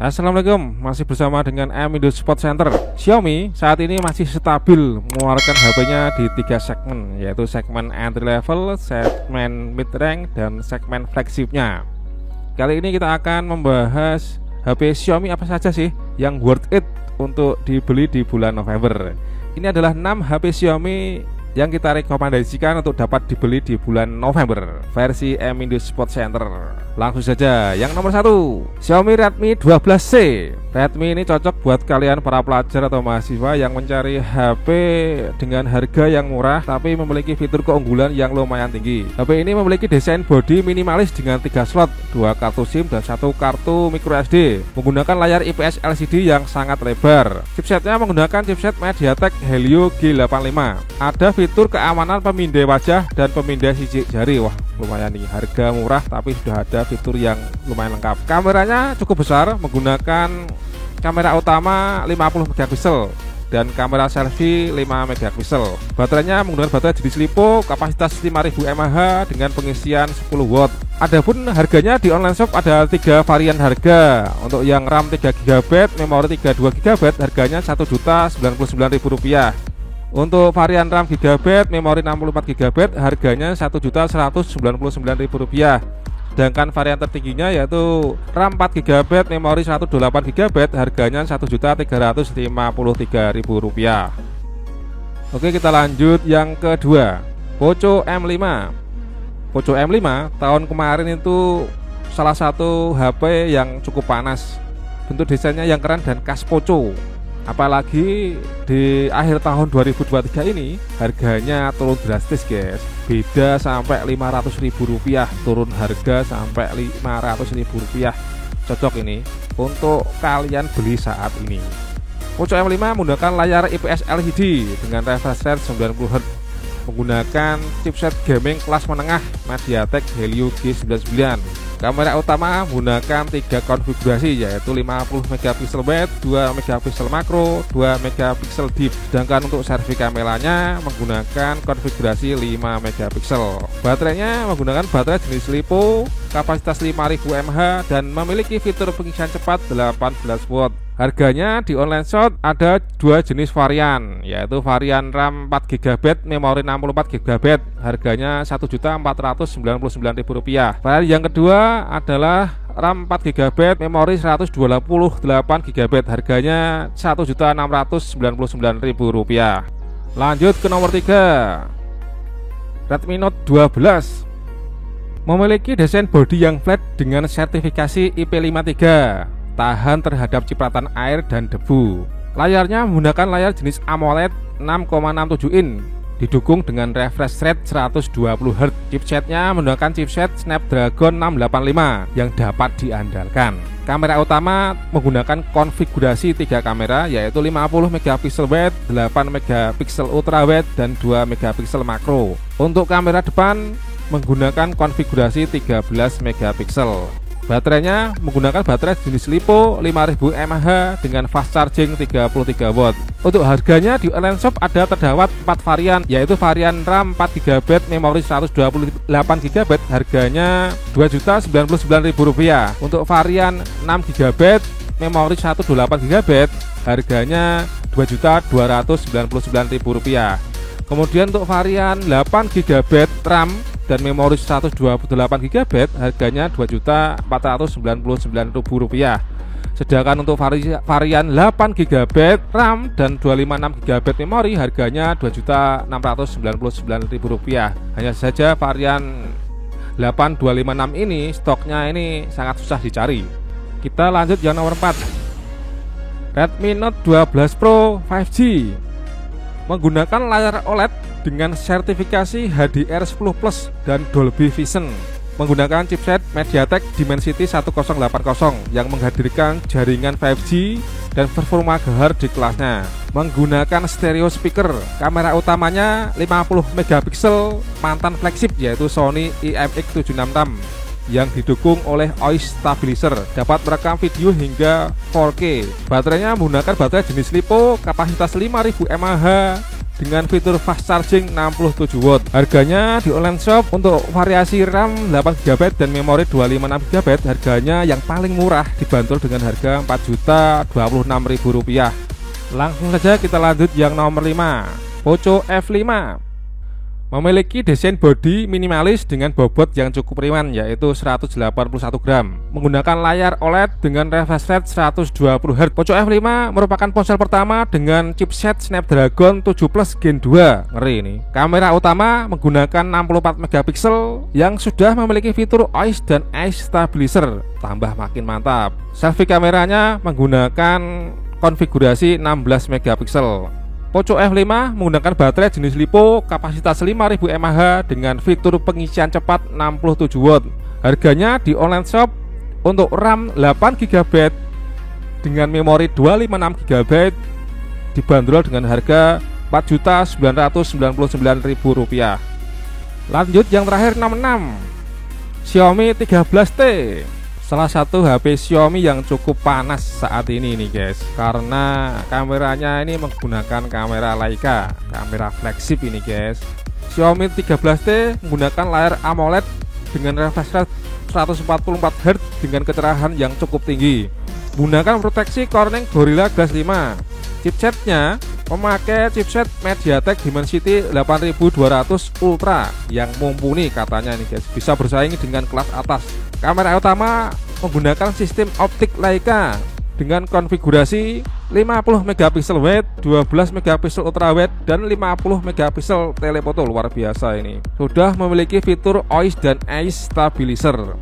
Assalamualaikum, masih bersama dengan Amindo Support Center. Xiaomi saat ini masih stabil mengeluarkan HP-nya di 3 segmen, yaitu segmen entry level, segmen mid range, dan segmen flagshipnya. Kali ini kita akan membahas HP Xiaomi apa saja sih yang worth it untuk dibeli di bulan November. Ini adalah 6 HP Xiaomi yang kita rekomendasikan untuk dapat dibeli di bulan November versi Amindo Support Center. Langsung saja, yang nomor 1, Xiaomi Redmi 12C. Redmi ini cocok buat kalian para pelajar atau mahasiswa yang mencari HP dengan harga yang murah tapi memiliki fitur keunggulan yang lumayan tinggi. HP ini memiliki desain bodi minimalis dengan 3 slot, 2 kartu SIM dan 1 kartu microSD, menggunakan layar IPS LCD yang sangat lebar. Chipsetnya menggunakan chipset MediaTek Helio G85. Ada fitur keamanan pemindai wajah dan pemindai sidik jari. Wah, lumayan nih, harga murah tapi sudah ada fitur yang lumayan lengkap. Kameranya cukup besar, menggunakan kamera utama 50 megapiksel dan kamera selfie 5 megapiksel. Baterainya menggunakan baterai jenis LiPo, kapasitas 5000 mAh dengan pengisian 10 watt. Adapun harganya di online shop ada 3 varian harga. Untuk yang RAM 3GB, memori 32GB, harganya Rp1.099.000. Untuk varian RAM GB, memori 64GB, harganya Rp1.199.000. Sedangkan varian tertingginya yaitu RAM 4GB, memori 128GB, harganya Rp1.353.000. Oke, kita lanjut yang kedua, Poco M5. Poco M5 tahun kemarin itu salah satu HP yang cukup panas. Bentuk desainnya yang keren dan khas Poco. Apalagi di akhir tahun 2023 ini harganya turun drastis guys, beda sampai Rp500.000, turun harga sampai Rp500.000. Cocok ini untuk kalian beli saat ini. Poco M5 menggunakan layar IPS LCD dengan refresh rate 90Hz, menggunakan chipset gaming kelas menengah MediaTek Helio G99. Kamera utama menggunakan 3 konfigurasi, yaitu 50 megapiksel wide, 2 megapiksel makro, 2 megapiksel deep. Sedangkan untuk selfie kameranya menggunakan konfigurasi 5 megapiksel. Baterainya menggunakan baterai jenis LiPo, kapasitas 5000 mAh dan memiliki fitur pengisian cepat 18 watt. Harganya di online shop ada 2 jenis varian, yaitu varian RAM 4GB, memori 64GB, harganya Rp1.499.000. Varian yang kedua adalah RAM 4GB, memori 128GB, harganya Rp1.699.000. Lanjut ke nomor 3, Redmi Note 12. Memiliki desain bodi yang flat dengan sertifikasi IP53, tahan terhadap cipratan air dan debu. Layarnya menggunakan layar jenis AMOLED 6,67 in, didukung dengan refresh rate 120Hz. Chipsetnya menggunakan chipset Snapdragon 685 yang dapat diandalkan. Kamera utama menggunakan konfigurasi 3 kamera, yaitu 50 megapiksel wide, 8 megapiksel ultra wide dan 2 megapiksel makro. Untuk kamera depan menggunakan konfigurasi 13 megapiksel. Baterainya menggunakan baterai jenis LiPo 5000 mAh dengan fast charging 33 watt. Untuk harganya di online shop ada terdapat 4 varian, yaitu varian RAM 4GB, memori 128GB, harganya Rp2.099.000. Untuk varian 6GB, memori 128GB, harganya Rp2.299.000. Kemudian untuk varian 8GB RAM dan memori 128GB, harganya Rp2.499.000. Sedangkan untuk varian 8GB RAM dan 256GB memori, harganya Rp2.699.000. Hanya saja varian 8256 ini stoknya ini sangat susah dicari. Kita lanjut yang nomor 4, Redmi Note 12 Pro 5G. Menggunakan layar OLED dengan sertifikasi HDR10 Plus dan Dolby Vision, menggunakan chipset MediaTek Dimensity 1080 yang menghadirkan jaringan 5G dan performa gahar di kelasnya, menggunakan stereo speaker. Kamera utamanya 50 megapiksel mantan flagship, yaitu Sony IMX766 yang didukung oleh noise stabilizer, dapat merekam video hingga 4K. Baterainya menggunakan baterai jenis LiPo, kapasitas 5000 mAh dengan fitur fast charging 67 watt. Harganya di online shop untuk variasi RAM 8 GB dan memori 256 GB harganya yang paling murah dibanderol dengan harga Rp4.026.000. Langsung saja kita lanjut yang nomor 5, Poco F5. Memiliki desain bodi minimalis dengan bobot yang cukup ringan, yaitu 181 gram. Menggunakan layar OLED dengan refresh rate 120 Hz. Poco F5 merupakan ponsel pertama dengan chipset Snapdragon 7 Plus Gen 2. Ngeri ini. Kamera utama menggunakan 64 megapiksel yang sudah memiliki fitur OIS dan Eye Stabilizer. Tambah makin mantap. Selfie kameranya menggunakan konfigurasi 16 megapiksel. Poco F5 menggunakan baterai jenis LiPo kapasitas 5000 mAh dengan fitur pengisian cepat 67 watt. Harganya di online shop untuk RAM 8 GB dengan memori 256 GB dibanderol dengan harga Rp4.999.000. Lanjut yang terakhir, nomor 6, Xiaomi 13T. Salah satu HP Xiaomi yang cukup panas saat ini nih guys, karena kameranya ini menggunakan kamera Leica, kamera flagship ini guys. Xiaomi 13T menggunakan layar AMOLED dengan refresh rate 144 Hz dengan kecerahan yang cukup tinggi. Menggunakan proteksi Corning Gorilla Glass 5. Chipsetnya memakai chipset MediaTek Dimensity 8200 Ultra yang mumpuni katanya nih guys, bisa bersaing dengan kelas atas. Kamera utama menggunakan sistem optik Leica dengan konfigurasi 50 megapiksel wide, 12 megapiksel ultra wide, dan 50 megapiksel telefoto. Luar biasa ini. Sudah memiliki fitur OIS dan Eye Stabilizer.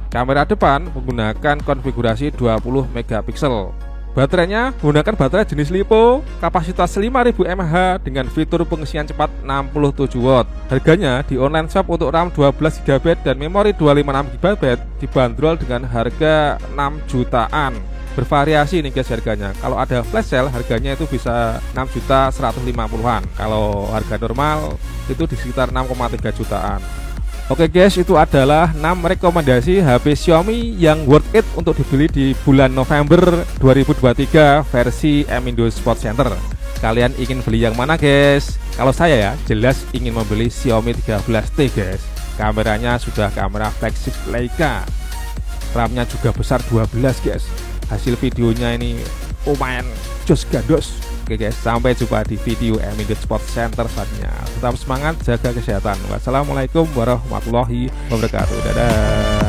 Kamera depan menggunakan konfigurasi 20 megapiksel. Baterainya menggunakan baterai jenis LiPo kapasitas 5000 mAh dengan fitur pengisian cepat 67 watt. Harganya di online shop untuk RAM 12 GB dan memori 256 GB dibanderol dengan harga 6 jutaan. Bervariasi nih guys harganya. Kalau ada flash sale harganya itu bisa 6.150.000-an. Kalau harga normal itu di sekitar 6,3 jutaan. Oke guys, itu adalah 6 rekomendasi HP Xiaomi yang worth it untuk dibeli di bulan November 2023 versi Mindo Sport Center. Kalian ingin beli yang mana guys? Kalau saya ya jelas ingin membeli Xiaomi 13T guys. Kameranya sudah kamera flagship Leica, RAM-nya juga besar 12 guys. Hasil videonya ini lumayan jos gandos. Oke guys, sampai jumpa di video Mindo Sport Center selanjutnya. Tetap semangat, jaga kesehatan. Wassalamualaikum warahmatullahi wabarakatuh. Dadah.